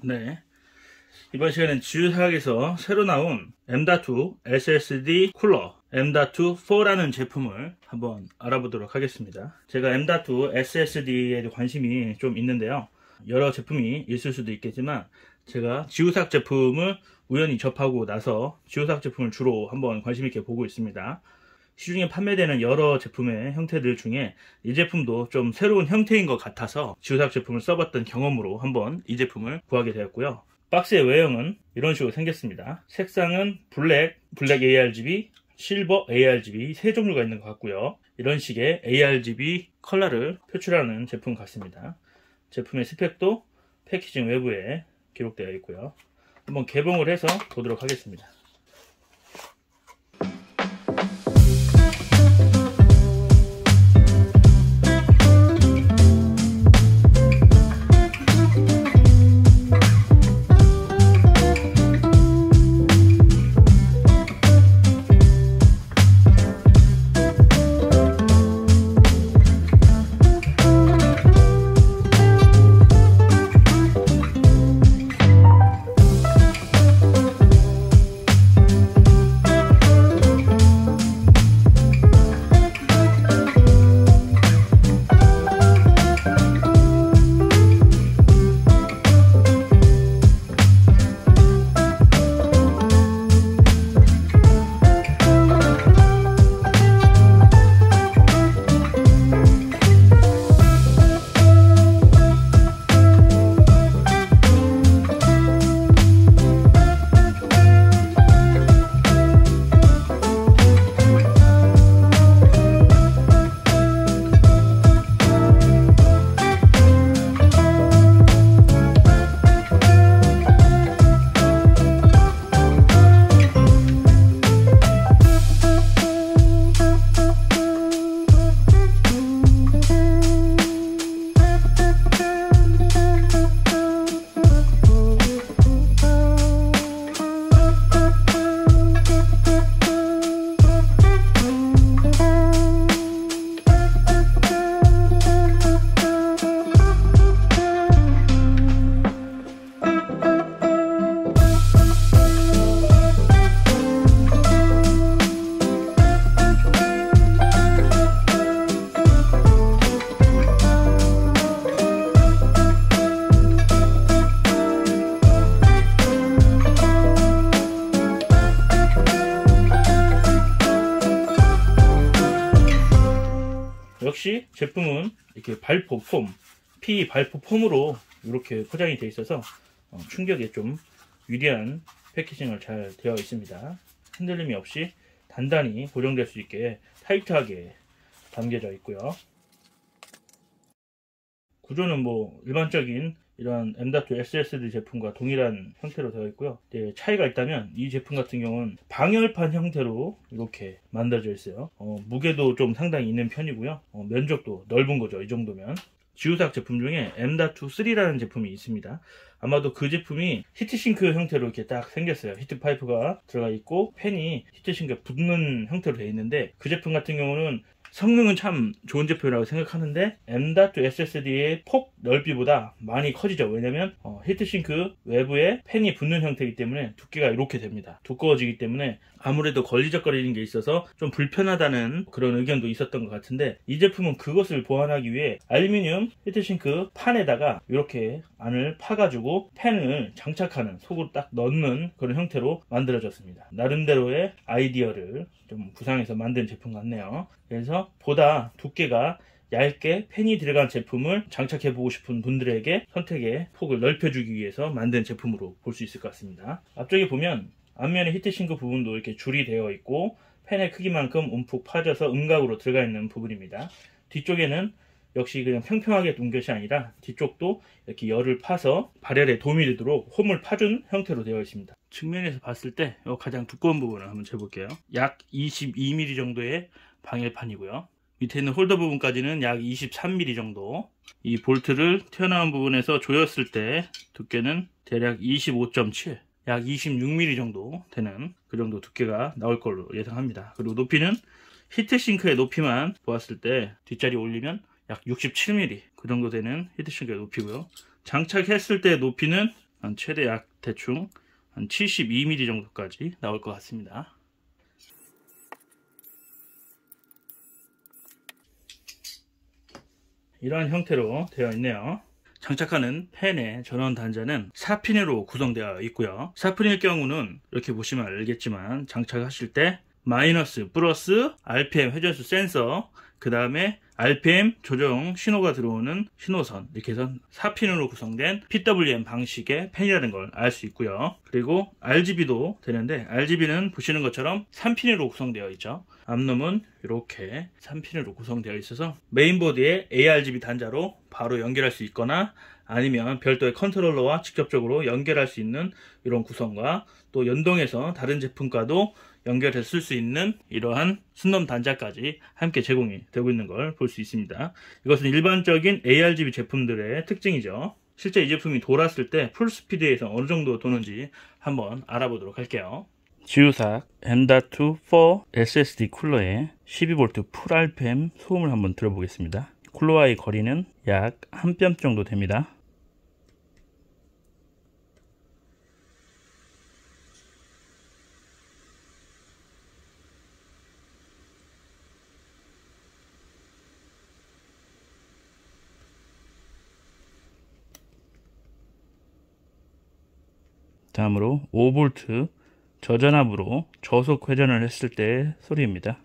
네, 이번 시간엔 지우사학에서 새로 나온 M.2 SSD 쿨러 M.2-4라는 제품을 한번 알아보도록 하겠습니다. 제가 M.2 SSD에 관심이 좀 있는데요, 여러 제품이 있을 수도 있겠지만 제가 지우사학 제품을 우연히 접하고 나서 지우사학 제품을 주로 한번 관심 있게 보고 있습니다. 시중에 판매되는 여러 제품의 형태들 중에 이 제품도 좀 새로운 형태인 것 같아서 지우사학 제품을 써봤던 경험으로 한번 이 제품을 구하게 되었고요. 박스의 외형은 이런 식으로 생겼습니다. 색상은 블랙 ARGB, 실버 ARGB 세 종류가 있는 것 같고요. 이런 식의 ARGB 컬러를 표출하는 제품 같습니다. 제품의 스펙도 패키징 외부에 기록되어 있고요. 한번 개봉을 해서 보도록 하겠습니다. 역시 제품은 이렇게 발포 폼, PE 발포 폼으로 이렇게 포장이 되어 있어서 충격에 좀 유리한 패키징을 잘 되어 있습니다. 흔들림이 없이 단단히 고정될 수 있게 타이트하게 담겨져 있고요. 구조는 뭐 일반적인 이런 M.2 SSD 제품과 동일한 형태로 되어 있고요. 차이가 있다면 이 제품 같은 경우는 방열판 형태로 이렇게 만들어져 있어요. 무게도 좀 상당히 있는 편이고요. 면적도 넓은 거죠. 이 정도면. 지우사학 제품 중에 M.2-3라는 제품이 있습니다. 아마도 그 제품이 히트싱크 형태로 이렇게 딱 생겼어요. 히트 파이프가 들어가 있고 팬이 히트싱크에 붙는 형태로 되어 있는데, 그 제품 같은 경우는 성능은 참 좋은 제품이라고 생각하는데 M.2 SSD의 폭 넓이보다 많이 커지죠. 왜냐면 히트싱크 외부에 팬이 붙는 형태이기 때문에 두께가 이렇게 됩니다. 두꺼워지기 때문에 아무래도 걸리적거리는 게 있어서 좀 불편하다는 그런 의견도 있었던 것 같은데, 이 제품은 그것을 보완하기 위해 알루미늄 히트싱크 판에다가 이렇게 안을 파가지고 팬을 장착하는, 속으로 딱 넣는 그런 형태로 만들어졌습니다. 나름대로의 아이디어를 좀 구상해서 만든 제품 같네요. 그래서 보다 두께가 얇게 팬이 들어간 제품을 장착해 보고 싶은 분들에게 선택의 폭을 넓혀주기 위해서 만든 제품으로 볼 수 있을 것 같습니다. 앞쪽에 보면 앞면에 히트싱크 부분도 이렇게 줄이 되어 있고 팬의 크기만큼 움푹 파져서 음각으로 들어가 있는 부분입니다. 뒤쪽에는 역시 그냥 평평하게 둔 것이 아니라 뒤쪽도 이렇게 열을 파서 발열에 도움이 되도록 홈을 파준 형태로 되어 있습니다. 측면에서 봤을 때 가장 두꺼운 부분을 한번 재볼게요. 약 22mm 정도의 방열판이고요. 밑에 있는 홀더 부분까지는 약 23mm 정도. 이 볼트를 튀어나온 부분에서 조였을 때 두께는 대략 25.7, 약 26mm 정도 되는 그 정도 두께가 나올 걸로 예상합니다. 그리고 높이는 히트싱크의 높이만 보았을 때 뒷자리 올리면 약 67mm 그 정도 되는 히트싱크의 높이고요. 장착했을 때 높이는 한 최대 약 대충 한 72mm 정도까지 나올 것 같습니다. 이러한 형태로 되어 있네요. 장착하는 펜의 전원 단자는 4핀으로 구성되어 있고요. 4핀일 경우는 이렇게 보시면 알겠지만 장착하실 때 마이너스, 플러스, RPM 회전수 센서, 그 다음에 RPM 조정 신호가 들어오는 신호선, 이렇게 해서 4핀으로 구성된 PWM 방식의 펜이라는 걸 알 수 있고요. 그리고 RGB도 되는데 RGB는 보시는 것처럼 3핀으로 구성되어 있죠. 암놈은 이렇게 3핀으로 구성되어 있어서 메인보드에 ARGB 단자로 바로 연결할 수 있거나 아니면 별도의 컨트롤러와 직접적으로 연결할 수 있는 이런 구성과 또 연동해서 다른 제품과도 연결해서 쓸 수 있는 이러한 순놈 단자까지 함께 제공이 되고 있는 걸 볼 수 있습니다. 이것은 일반적인 ARGB 제품들의 특징이죠. 실제 이 제품이 돌았을 때 풀스피드에서 어느 정도 도는지 한번 알아보도록 할게요. 지우삭 M.2 4 SSD 쿨러의 12V 풀 RPM 소음을 한번 들어보겠습니다. 쿨러와의 거리는 약 1뼘 정도 됩니다. 다음으로 5V 저전압으로 저속 회전을 했을 때 소리입니다.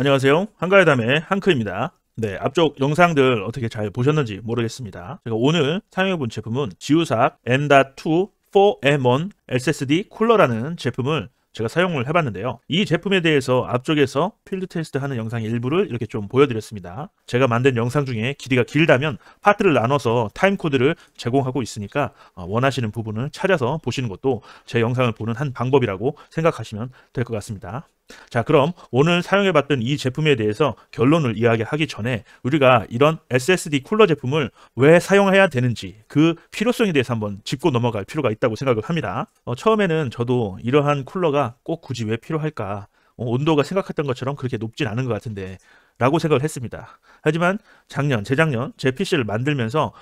안녕하세요. 한가의담의 한크입니다. 네, 앞쪽 영상들 어떻게 잘 보셨는지 모르겠습니다. 제가 오늘 사용해본 제품은 지우삭 M.2 4M1 SSD 쿨러라는 제품을 제가 사용을 해봤는데요. 이 제품에 대해서 앞쪽에서 필드 테스트 하는 영상 일부를 이렇게 좀 보여드렸습니다. 제가 만든 영상 중에 길이가 길다면 파트를 나눠서 타임코드를 제공하고 있으니까 원하시는 부분을 찾아서 보시는 것도 제 영상을 보는 한 방법이라고 생각하시면 될 것 같습니다. 자, 그럼 오늘 사용해봤던 이 제품에 대해서 결론을 이야기하기 전에 우리가 이런 SSD 쿨러 제품을 왜 사용해야 되는지 그 필요성에 대해서 한번 짚고 넘어갈 필요가 있다고 생각을 합니다. 처음에는 저도 이러한 쿨러가 꼭 굳이 왜 필요할까, 온도가 생각했던 것처럼 그렇게 높진 않은 것 같은데 라고 생각을 했습니다. 하지만 재작년 제 PC를 만들면서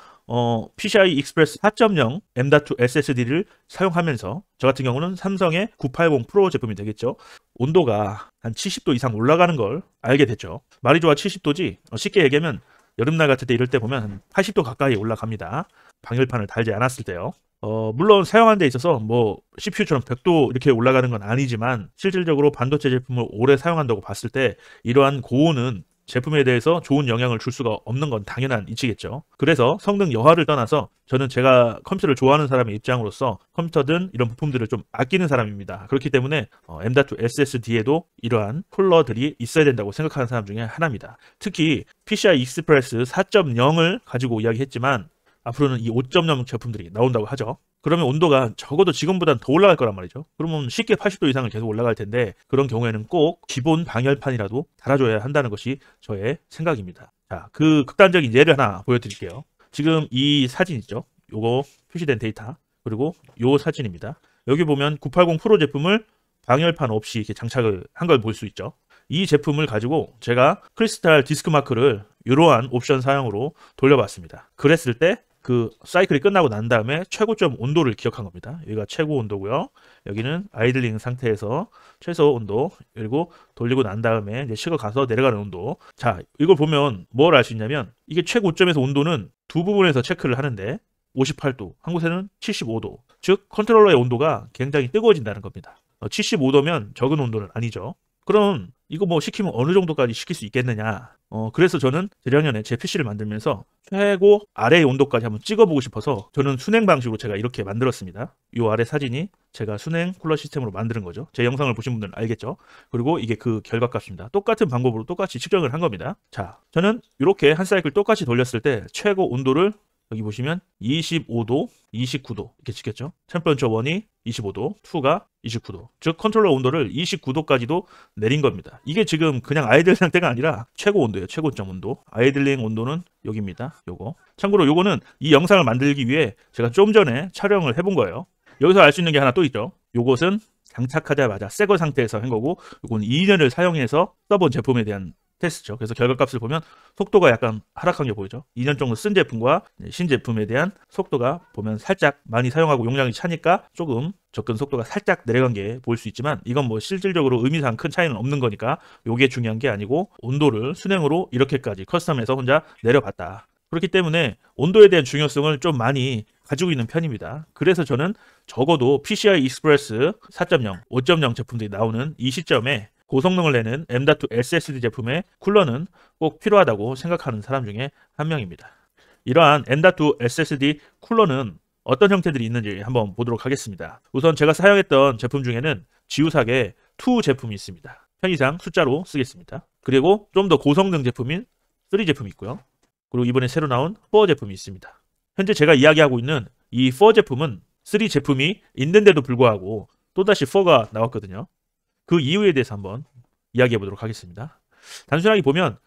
PCI Express 4.0 M.2 SSD를 사용하면서 저 같은 경우는 삼성의 980 프로 제품이 되겠죠. 온도가 한 70도 이상 올라가는 걸 알게 됐죠. 말이 좋아 70도지 쉽게 얘기하면 여름날 같을 때 이럴 때 보면 한 80도 가까이 올라갑니다. 방열판을 달지 않았을 때요. 물론 사용하는 데 있어서 뭐 CPU처럼 100도 이렇게 올라가는 건 아니지만 실질적으로 반도체 제품을 오래 사용한다고 봤을 때 이러한 고온은 제품에 대해서 좋은 영향을 줄 수가 없는 건 당연한 이치겠죠. 그래서 성능 여하를 떠나서 저는 제가 컴퓨터를 좋아하는 사람의 입장으로서 컴퓨터든 이런 부품들을 좀 아끼는 사람입니다. 그렇기 때문에 M.2 SSD에도 이러한 쿨러들이 있어야 된다고 생각하는 사람 중에 하나입니다. 특히 PCI Express 4.0을 가지고 이야기했지만 앞으로는 이 5.0 제품들이 나온다고 하죠. 그러면 온도가 적어도 지금보다는 더 올라갈 거란 말이죠. 그러면 쉽게 80도 이상을 계속 올라갈 텐데 그런 경우에는 꼭 기본 방열판이라도 달아줘야 한다는 것이 저의 생각입니다. 자, 그 극단적인 예를 하나 보여드릴게요. 지금 이 사진 있죠? 요거 표시된 데이터 그리고 요 사진입니다. 여기 보면 980 프로 제품을 방열판 없이 이렇게 장착을 한 걸 볼 수 있죠. 이 제품을 가지고 제가 크리스탈 디스크 마크를 이러한 옵션 사용으로 돌려봤습니다. 그랬을 때 그 사이클이 끝나고 난 다음에 최고점 온도를 기억한 겁니다. 여기가 최고 온도고요. 여기는 아이들링 상태에서 최소 온도, 그리고 돌리고 난 다음에 이제 식어가서 내려가는 온도. 자, 이걸 보면 뭘 알 수 있냐면 이게 최고점에서 온도는 두 부분에서 체크를 하는데 58도, 한 곳에는 75도. 즉 컨트롤러의 온도가 굉장히 뜨거워진다는 겁니다. 75도면 적은 온도는 아니죠. 그럼 이거 뭐 시키면 어느 정도까지 시킬 수 있겠느냐. 그래서 저는 재작년에 제 PC를 만들면서 최고 아래의 온도까지 한번 찍어보고 싶어서 저는 순행 방식으로 제가 이렇게 만들었습니다. 이 아래 사진이 제가 순행 쿨러 시스템으로 만드는 거죠. 제 영상을 보신 분들은 알겠죠. 그리고 이게 그 결과값입니다. 똑같은 방법으로 똑같이 측정을 한 겁니다. 자, 저는 이렇게 한 사이클 똑같이 돌렸을 때 최고 온도를 여기 보시면 25도, 29도 이렇게 찍혔죠. 템퍼런처 1이 25도, 2가 29도. 즉 컨트롤러 온도를 29도까지도 내린 겁니다. 이게 지금 그냥 아이들 상태가 아니라 최고 온도예요. 최고점 온도. 아이들링 온도는 여기입니다. 요거. 참고로 요거는 이 영상을 만들기 위해 제가 좀 전에 촬영을 해본 거예요. 여기서 알 수 있는 게 하나 또 있죠. 요것은 장착하자마자 새거 상태에서 한 거고 요건 2년을 사용해서 써본 제품에 대한 테스트죠. 그래서 결과값을 보면 속도가 약간 하락한 게 보이죠. 2년 정도 쓴 제품과 신제품에 대한 속도가 보면 살짝 많이 사용하고 용량이 차니까 조금 접근 속도가 살짝 내려간 게 보일 수 있지만 이건 뭐 실질적으로 의미상 큰 차이는 없는 거니까 이게 중요한 게 아니고 온도를 순행으로 이렇게까지 커스텀해서 혼자 내려봤다. 그렇기 때문에 온도에 대한 중요성을 좀 많이 가지고 있는 편입니다. 그래서 저는 적어도 PCI Express 4.0, 5.0 제품들이 나오는 이 시점에 고성능을 내는 M.2 SSD 제품의 쿨러는 꼭 필요하다고 생각하는 사람 중에 한 명입니다. 이러한 M.2 SSD 쿨러는 어떤 형태들이 있는지 한번 보도록 하겠습니다. 우선 제가 사용했던 제품 중에는 지우삭의 2 제품이 있습니다. 편의상 숫자로 쓰겠습니다. 그리고 좀 더 고성능 제품인 3 제품이 있고요. 그리고 이번에 새로 나온 4 제품이 있습니다. 현재 제가 이야기하고 있는 이 4 제품은 3 제품이 있는데도 불구하고 또다시 4가 나왔거든요. 그 이유에 대해서 한번 이야기해 보도록 하겠습니다. 단순하게 보면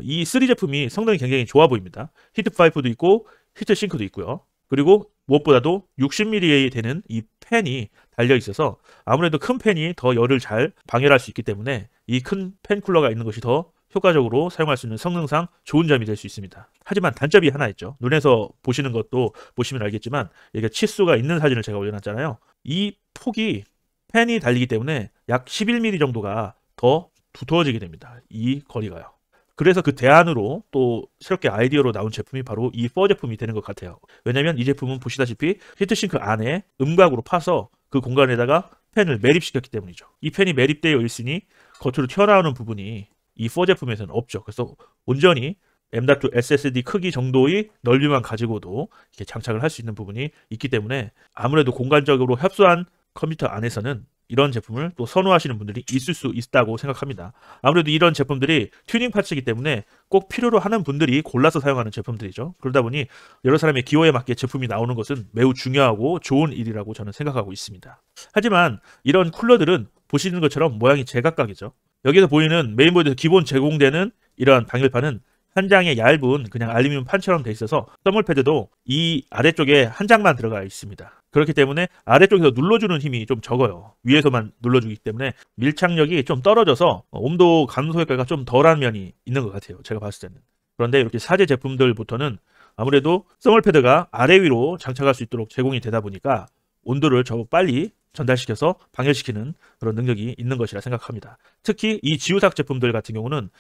이 3 제품이 성능이 굉장히 좋아 보입니다. 히트 파이프도 있고 히트 싱크도 있고요. 그리고 무엇보다도 60mm 되는 이 팬이 달려 있어서 아무래도 큰 팬이 더 열을 잘 방열할 수 있기 때문에 이 큰 팬 쿨러가 있는 것이 더 효과적으로 사용할 수 있는 성능상 좋은 점이 될 수 있습니다. 하지만 단점이 하나 있죠. 눈에서 보시는 것도 보시면 알겠지만 이게 치수가 있는 사진을 제가 올려놨잖아요. 이 폭이 팬이 달리기 때문에 약 11mm 정도가 더 두터워지게 됩니다. 이 거리가요. 그래서 그 대안으로 또 새롭게 아이디어로 나온 제품이 바로 이 4 제품이 되는 것 같아요. 왜냐면 이 제품은 보시다시피 히트싱크 안에 음각으로 파서 그 공간에다가 팬을 매립시켰기 때문이죠. 이 팬이 매립되어 있으니 겉으로 튀어나오는 부분이 이 4 제품에서는 없죠. 그래서 온전히 M.2 SSD 크기 정도의 넓이만 가지고도 이렇게 장착을 할 수 있는 부분이 있기 때문에 아무래도 공간적으로 협소한 컴퓨터 안에서는 이런 제품을 또 선호하시는 분들이 있을 수 있다고 생각합니다. 아무래도 이런 제품들이 튜닝 파츠이기 때문에 꼭 필요로 하는 분들이 골라서 사용하는 제품들이죠. 그러다 보니 여러 사람의 기호에 맞게 제품이 나오는 것은 매우 중요하고 좋은 일이라고 저는 생각하고 있습니다. 하지만 이런 쿨러들은 보시는 것처럼 모양이 제각각이죠. 여기서 보이는 메인보드에서 기본 제공되는 이러한 방열판은 한 장의 얇은 그냥 알루미늄 판처럼 돼 있어서 서멀 패드도 이 아래쪽에 한 장만 들어가 있습니다. 그렇기 때문에 아래쪽에서 눌러주는 힘이 좀 적어요. 위에서만 눌러주기 때문에 밀착력이 좀 떨어져서 온도 감소 효과가 좀 덜한 면이 있는 것 같아요. 제가 봤을 때는. 그런데 이렇게 사제 제품들부터는 아무래도 서멀 패드가 아래 위로 장착할 수 있도록 제공이 되다 보니까 온도를 빨리 전달시켜서 방열시키는 그런 능력이 있는 것이라 생각합니다. 특히 이 지우삭 제품들 같은 경우는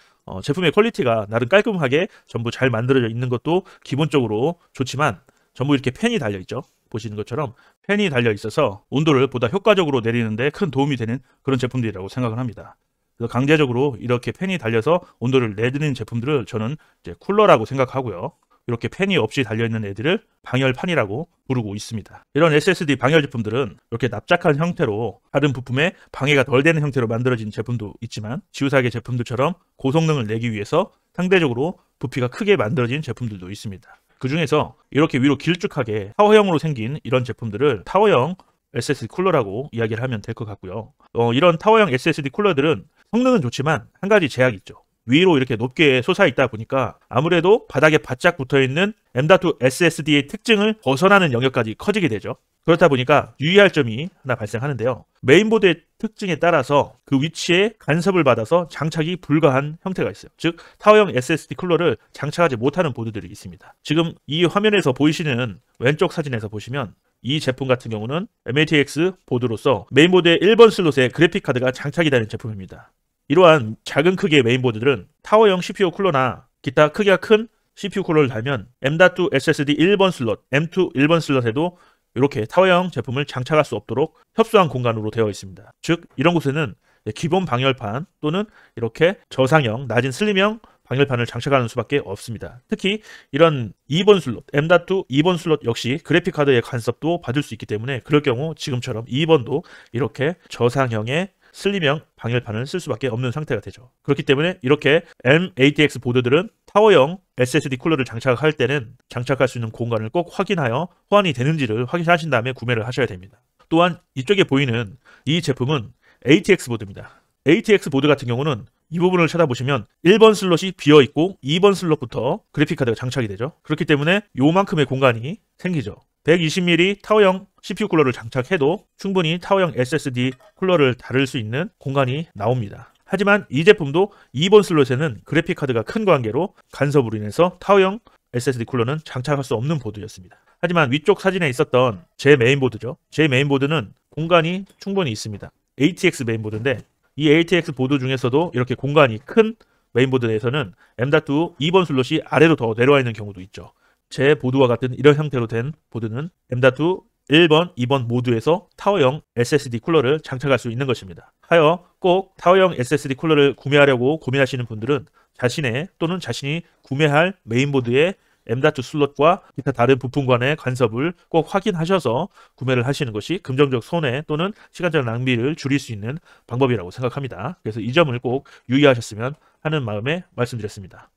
제품의 퀄리티가 나름 깔끔하게 전부 잘 만들어져 있는 것도 기본적으로 좋지만 전부 이렇게 팬이 달려있죠. 보시는 것처럼 팬이 달려 있어서 온도를 보다 효과적으로 내리는데 큰 도움이 되는 그런 제품들이라고 생각을 합니다. 그래서 강제적으로 이렇게 팬이 달려서 온도를 내드리는 제품들을 저는 이제 쿨러라고 생각하고요. 이렇게 팬이 없이 달려있는 애들을 방열판이라고 부르고 있습니다. 이런 SSD 방열 제품들은 이렇게 납작한 형태로 다른 부품에 방해가 덜 되는 형태로 만들어진 제품도 있지만 지우사계 제품들처럼 고성능을 내기 위해서 상대적으로 부피가 크게 만들어진 제품들도 있습니다. 그 중에서 이렇게 위로 길쭉하게 타워형으로 생긴 이런 제품들을 타워형 SSD 쿨러라고 이야기를 하면 될 것 같고요. 이런 타워형 SSD 쿨러들은 성능은 좋지만 한 가지 제약이 있죠. 위로 이렇게 높게 솟아 있다 보니까 아무래도 바닥에 바짝 붙어 있는 M.2 SSD의 특징을 벗어나는 영역까지 커지게 되죠. 그렇다 보니까 유의할 점이 하나 발생하는데요. 메인보드의 특징에 따라서 그 위치에 간섭을 받아서 장착이 불가한 형태가 있어요. 즉 타워형 SSD 쿨러를 장착하지 못하는 보드들이 있습니다. 지금 이 화면에서 보이시는 왼쪽 사진에서 보시면 이 제품 같은 경우는 MATX 보드로서 메인보드의 1번 슬롯에 그래픽카드가 장착이 되는 제품입니다. 이러한 작은 크기의 메인보드들은 타워형 CPU 쿨러나 기타 크기가 큰 CPU 쿨러를 달면 M.2 SSD 1번 슬롯, M2 1번 슬롯에도 이렇게 타워형 제품을 장착할 수 없도록 협소한 공간으로 되어 있습니다. 즉 이런 곳에는 기본 방열판 또는 이렇게 저상형, 낮은 슬림형 방열판을 장착하는 수밖에 없습니다. 특히 이런 2번 슬롯, M.2 2번 슬롯 역시 그래픽카드의 간섭도 받을 수 있기 때문에 그럴 경우 지금처럼 2번도 이렇게 저상형의 슬림형 방열판을 쓸 수밖에 없는 상태가 되죠. 그렇기 때문에 이렇게 MATX 보드들은 타워형 SSD 쿨러를 장착할 때는 장착할 수 있는 공간을 꼭 확인하여 호환이 되는지를 확인하신 다음에 구매를 하셔야 됩니다. 또한 이쪽에 보이는 이 제품은 ATX 보드입니다. ATX 보드 같은 경우는 이 부분을 찾아보시면 1번 슬롯이 비어있고 2번 슬롯부터 그래픽카드가 장착이 되죠. 그렇기 때문에 요만큼의 공간이 생기죠. 120mm 타워형 CPU 쿨러를 장착해도 충분히 타워형 SSD 쿨러를 다룰 수 있는 공간이 나옵니다. 하지만 이 제품도 2번 슬롯에는 그래픽카드가 큰 관계로 간섭으로 인해서 타워형 SSD 쿨러는 장착할 수 없는 보드였습니다. 하지만 위쪽 사진에 있었던 제 메인보드죠. 제 메인보드는 공간이 충분히 있습니다. ATX 메인보드인데 이 ATX 보드 중에서도 이렇게 공간이 큰 메인보드에서는 M.2 2번 슬롯이 아래로 더 내려와 있는 경우도 있죠. 제 보드와 같은 이런 형태로 된 보드는 M.2 1번, 2번 모두에서 타워형 SSD 쿨러를 장착할 수 있는 것입니다. 하여 꼭 타워형 SSD 쿨러를 구매하려고 고민하시는 분들은 자신의 또는 자신이 구매할 메인보드의 M.2 슬롯과 기타 다른 부품 간의 간섭을 꼭 확인하셔서 구매를 하시는 것이 금전적 손해 또는 시간적 낭비를 줄일 수 있는 방법이라고 생각합니다. 그래서 이 점을 꼭 유의하셨으면 하는 마음에 말씀드렸습니다.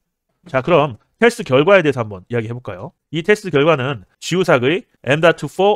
자, 그럼 테스트 결과에 대해서 한번 이야기해 볼까요? 이 테스트 결과는 지우삭의 M.2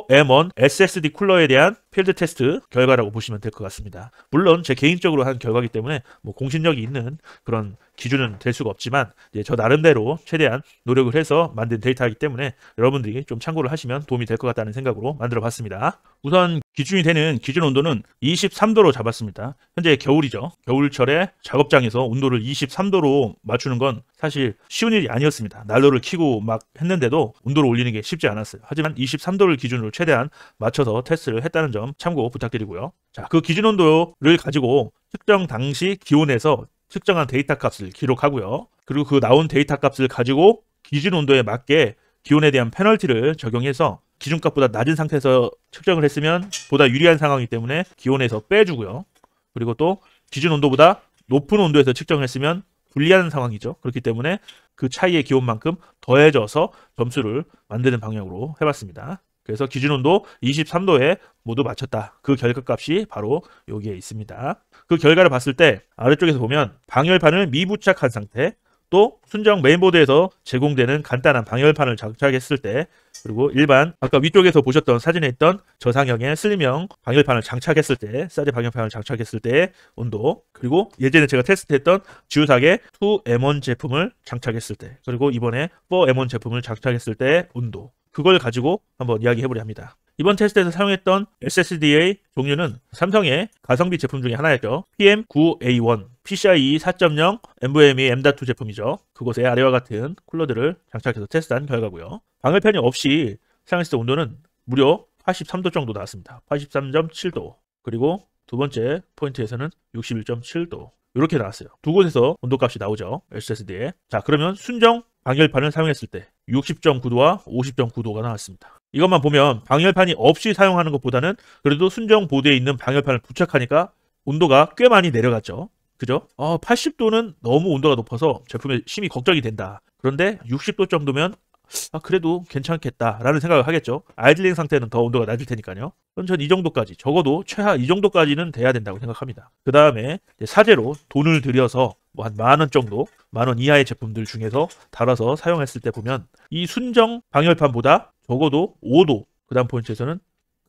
4M1 SSD 쿨러에 대한 필드 테스트 결과라고 보시면 될 것 같습니다. 물론 제 개인적으로 한 결과이기 때문에 공신력이 있는 그런 기준은 될 수가 없지만 저 나름대로 최대한 노력을 해서 만든 데이터이기 때문에 여러분들이 좀 참고를 하시면 도움이 될 것 같다는 생각으로 만들어 봤습니다. 우선 기준이 되는 기준 온도는 23도로 잡았습니다. 현재 겨울이죠. 겨울철에 작업장에서 온도를 23도로 맞추는 건 사실 쉬운 일이 아니었습니다. 난로를 켜고 막 했는데도 온도를 올리는 게 쉽지 않았어요. 하지만 23도를 기준으로 최대한 맞춰서 테스트를 했다는 점 참고 부탁드리고요. 자, 그 기준 온도를 가지고 측정 당시 기온에서 측정한 데이터 값을 기록하고요. 그리고 그 나온 데이터 값을 가지고 기준 온도에 맞게 기온에 대한 페널티를 적용해서 기준값보다 낮은 상태에서 측정을 했으면 보다 유리한 상황이기 때문에 기온에서 빼주고요. 그리고 또 기준 온도보다 높은 온도에서 측정을 했으면 불리한 상황이죠. 그렇기 때문에 그 차이의 기온만큼 더해져서 점수를 만드는 방향으로 해봤습니다. 그래서 기준온도 23도에 모두 맞췄다. 그 결과값이 바로 여기에 있습니다. 그 결과를 봤을 때 아래쪽에서 보면 방열판을 미부착한 상태, 또 순정 메인보드에서 제공되는 간단한 방열판을 장착했을 때, 그리고 일반 아까 위쪽에서 보셨던 사진에 있던 저상형의 슬림형 방열판을 장착했을 때, 사제 방열판을 장착했을 때의 온도, 그리고 예전에 제가 테스트했던 지우삭의 2M1 제품을 장착했을 때, 그리고 이번에 4M1 제품을 장착했을 때의 온도, 그걸 가지고 한번 이야기해보려 합니다. 이번 테스트에서 사용했던 SSD의 종류는 삼성의 가성비 제품 중에 하나였죠. PM9A1, PCIe 4.0 NVMe M.2 제품이죠. 그곳에 아래와 같은 쿨러들을 장착해서 테스트한 결과고요. 방열판이 없이 사용했을 때 온도는 무려 83도 정도 나왔습니다. 83.7도. 그리고 두 번째 포인트에서는 61.7도. 이렇게 나왔어요. 두 곳에서 온도값이 나오죠. SSD에. 자, 그러면 순정 방열판을 사용했을 때 60.9도와 50.9도가 나왔습니다. 이것만 보면 방열판이 없이 사용하는 것보다는 그래도 순정 보드에 있는 방열판을 부착하니까 온도가 꽤 많이 내려갔죠. 그죠? 80도는 너무 온도가 높아서 제품에 심히 걱정이 된다. 그런데 60도 정도면 그래도 괜찮겠다라는 생각을 하겠죠. 아이들링 상태는 더 온도가 낮을 테니까요. 전 이 정도까지, 적어도 최하 이 정도까지는 돼야 된다고 생각합니다. 그 다음에 사제로 돈을 들여서 뭐 한 10,000원 정도, 10,000원 이하의 제품들 중에서 달아서 사용했을 때 보면 이 순정 방열판보다 적어도 5도, 그 다음 포인트에서는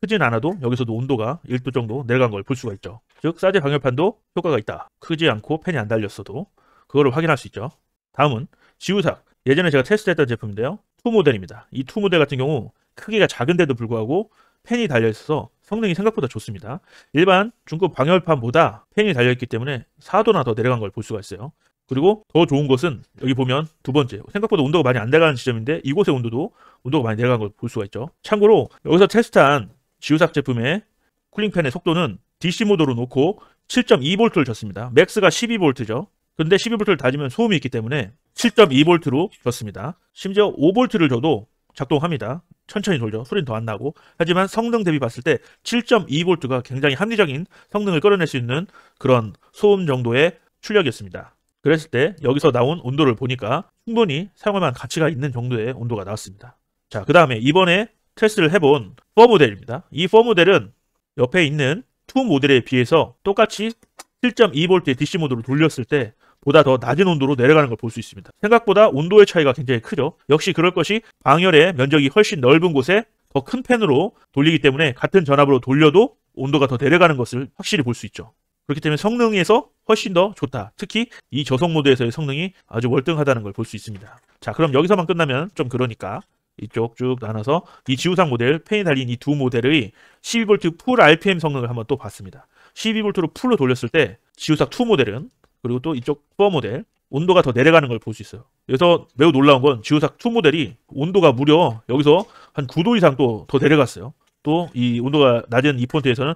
크진 않아도 여기서도 온도가 1도 정도 내려간 걸 볼 수가 있죠. 즉 사제 방열판도 효과가 있다. 크지 않고 팬이 안 달렸어도 그거를 확인할 수 있죠. 다음은 지우삭. 예전에 제가 테스트했던 제품인데요. 2 모델입니다. 이 2 모델 같은 경우 크기가 작은데도 불구하고 팬이 달려있어서 성능이 생각보다 좋습니다. 일반 중급 방열판보다 팬이 달려있기 때문에 4도나 더 내려간 걸 볼 수가 있어요. 그리고 더 좋은 것은 여기 보면 두 번째, 생각보다 온도가 많이 안 내려가는 지점인데 이곳의 온도도 온도가 많이 내려간 걸 볼 수가 있죠. 참고로 여기서 테스트한 지우삭 제품의 쿨링팬의 속도는 DC 모드로 놓고 7.2V를 줬습니다. 맥스가 12V죠. 근데 12V를 다지면 소음이 있기 때문에 7.2V로 줬습니다. 심지어 5V를 줘도 작동합니다. 천천히 돌죠. 소리는 더 안 나고. 하지만 성능 대비 봤을 때 7.2V가 굉장히 합리적인 성능을 끌어낼 수 있는 그런 소음 정도의 출력이었습니다. 그랬을 때 여기서 나온 온도를 보니까 충분히 사용할 만한 가치가 있는 정도의 온도가 나왔습니다. 자, 그 다음에 이번에 테스트를 해본 4 모델입니다. 이 4 모델은 옆에 있는 2 모델에 비해서 똑같이 7.2V의 DC 모드로 돌렸을 때 보다 더 낮은 온도로 내려가는 걸 볼 수 있습니다. 생각보다 온도의 차이가 굉장히 크죠. 역시 그럴 것이 방열의 면적이 훨씬 넓은 곳에 더 큰 팬으로 돌리기 때문에 같은 전압으로 돌려도 온도가 더 내려가는 것을 확실히 볼 수 있죠. 그렇기 때문에 성능에서 훨씬 더 좋다. 특히 이 저속 모드에서의 성능이 아주 월등하다는 걸 볼 수 있습니다. 자, 그럼 여기서만 끝나면 좀 그러니까 이쪽 쭉 나눠서 이 지우삭 모델, 팬이 달린 이 두 모델의 12V 풀 RPM 성능을 한번 또 봤습니다. 12V로 풀로 돌렸을 때 지우삭 2 모델은, 그리고 또 이쪽 4 모델 온도가 더 내려가는 걸 볼 수 있어요. 그래서 매우 놀라운 건 지우삭 2 모델이 온도가 무려 여기서 한 9도 이상 또 더 내려갔어요. 또 이 온도가 낮은 이 폰트에서는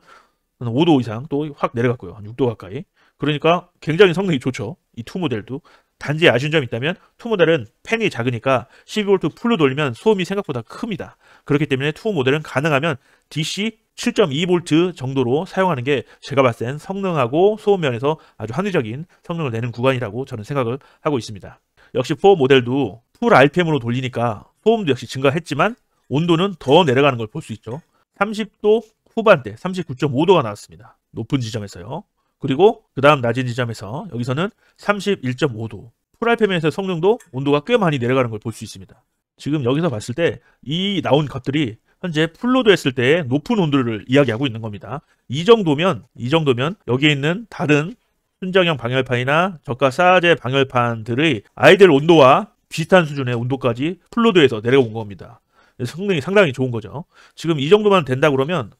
5도 이상 또 확 내려갔고요. 한 6도 가까이. 그러니까 굉장히 성능이 좋죠. 이 2 모델도. 단지 아쉬운 점이 있다면 2 모델은 팬이 작으니까 12V 풀로 돌리면 소음이 생각보다 큽니다. 그렇기 때문에 2 모델은 가능하면 DC 7.2V 정도로 사용하는 게 제가 봤을 땐 성능하고 소음 면에서 아주 합리적인 성능을 내는 구간이라고 저는 생각을 하고 있습니다. 역시 4 모델도 풀 RPM으로 돌리니까 소음도 역시 증가했지만 온도는 더 내려가는 걸 볼 수 있죠. 30도 후반대 39.5도가 나왔습니다. 높은 지점에서요. 그리고 그 다음 낮은 지점에서 여기서는 31.5도. 풀 RPM에서 성능도 온도가 꽤 많이 내려가는 걸 볼 수 있습니다. 지금 여기서 봤을 때 이 나온 것들이 현재 풀로드 했을 때의 높은 온도를 이야기하고 있는 겁니다. 이 정도면 여기에 있는 다른 순정형 방열판이나 저가 사제 방열판들의 아이들 온도와 비슷한 수준의 온도까지 풀로드에서 내려온 겁니다. 성능이 상당히 좋은 거죠. 지금 이 정도만 된다 그러면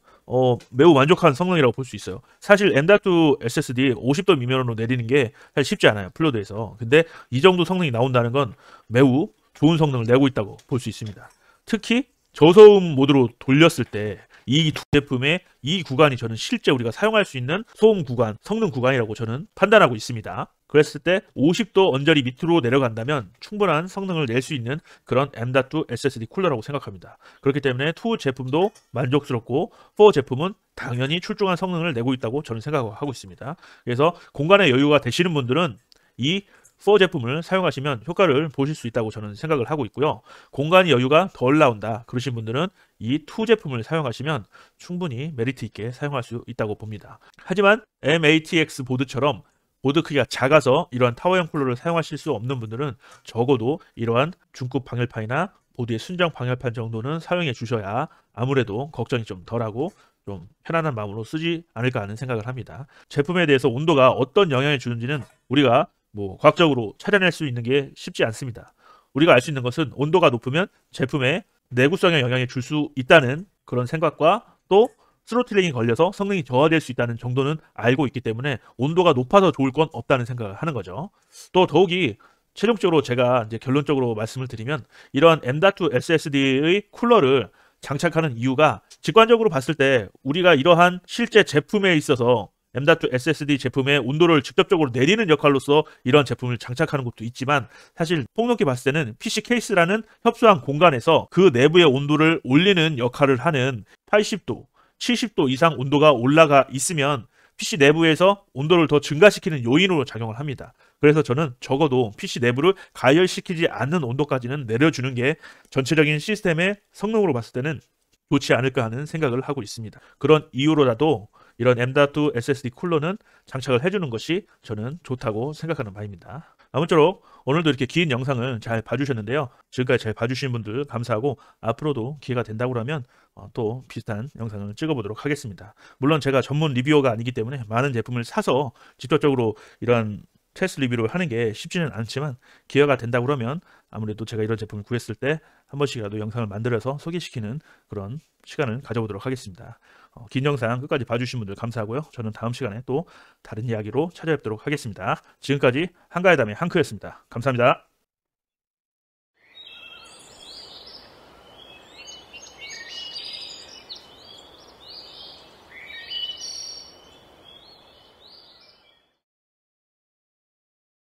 매우 만족한 성능이라고 볼 수 있어요. 사실 M.2 SSD 50도 미만으로 내리는 게 사실 쉽지 않아요. 풀로드에서. 근데 이 정도 성능이 나온다는 건 매우 좋은 성능을 내고 있다고 볼 수 있습니다. 특히 저소음 모드로 돌렸을 때 이 두 제품의 이 구간이 저는 실제 우리가 사용할 수 있는 소음 구간, 성능 구간이라고 저는 판단하고 있습니다. 그랬을 때 50도 언저리 밑으로 내려간다면 충분한 성능을 낼 수 있는 그런 M.2 SSD 쿨러라고 생각합니다. 그렇기 때문에 2 제품도 만족스럽고 4 제품은 당연히 출중한 성능을 내고 있다고 저는 생각하고 있습니다. 그래서 공간의 여유가 되시는 분들은 이 4 제품을 사용하시면 효과를 보실 수 있다고 저는 생각을 하고 있고요. 공간이 여유가 덜 나온다 그러신 분들은 이 2 제품을 사용하시면 충분히 메리트 있게 사용할 수 있다고 봅니다. 하지만 MATX 보드처럼 보드 크기가 작아서 이러한 타워형 쿨러를 사용하실 수 없는 분들은 적어도 이러한 중급 방열판이나 보드의 순정 방열판 정도는 사용해 주셔야 아무래도 걱정이 좀 덜하고 좀 편안한 마음으로 쓰지 않을까 하는 생각을 합니다. 제품에 대해서 온도가 어떤 영향을 주는지는 우리가 과학적으로 찾아낼 수 있는 게 쉽지 않습니다. 우리가 알 수 있는 것은 온도가 높으면 제품의 내구성에 영향을 줄 수 있다는 그런 생각과 또 스로틀링이 걸려서 성능이 저하될 수 있다는 정도는 알고 있기 때문에 온도가 높아서 좋을 건 없다는 생각을 하는 거죠. 또 더욱이 최종적으로 제가 이제 결론적으로 말씀을 드리면 이런 M.2 SSD의 쿨러를 장착하는 이유가 직관적으로 봤을 때 우리가 이러한 실제 제품에 있어서 M.2 SSD 제품의 온도를 직접적으로 내리는 역할로서 이런 제품을 장착하는 것도 있지만 사실 폭넓게 봤을 때는 PC 케이스라는 협소한 공간에서 그 내부의 온도를 올리는 역할을 하는 80도, 70도 이상 온도가 올라가 있으면 PC 내부에서 온도를 더 증가시키는 요인으로 작용을 합니다. 그래서 저는 적어도 PC 내부를 가열시키지 않는 온도까지는 내려주는 게 전체적인 시스템의 성능으로 봤을 때는 좋지 않을까 하는 생각을 하고 있습니다. 그런 이유로라도 이런 M.2 SSD 쿨러는 장착을 해주는 것이 저는 좋다고 생각하는 바입니다. 아무쪼록 오늘도 이렇게 긴 영상을 잘 봐주셨는데요. 지금까지 잘 봐주신 분들 감사하고 앞으로도 기회가 된다고 하면 또 비슷한 영상을 찍어보도록 하겠습니다. 물론 제가 전문 리뷰어가 아니기 때문에 많은 제품을 사서 직접적으로 이런 테스트 리뷰를 하는 게 쉽지는 않지만 기회가 된다고 그러면 아무래도 제가 이런 제품을 구했을 때 한 번씩이라도 영상을 만들어서 소개시키는 그런 시간을 가져보도록 하겠습니다. 긴 영상 끝까지 봐주신 분들 감사하고요. 저는 다음 시간에 또 다른 이야기로 찾아뵙도록 하겠습니다. 지금까지 한가의 담의 한크였습니다. 감사합니다.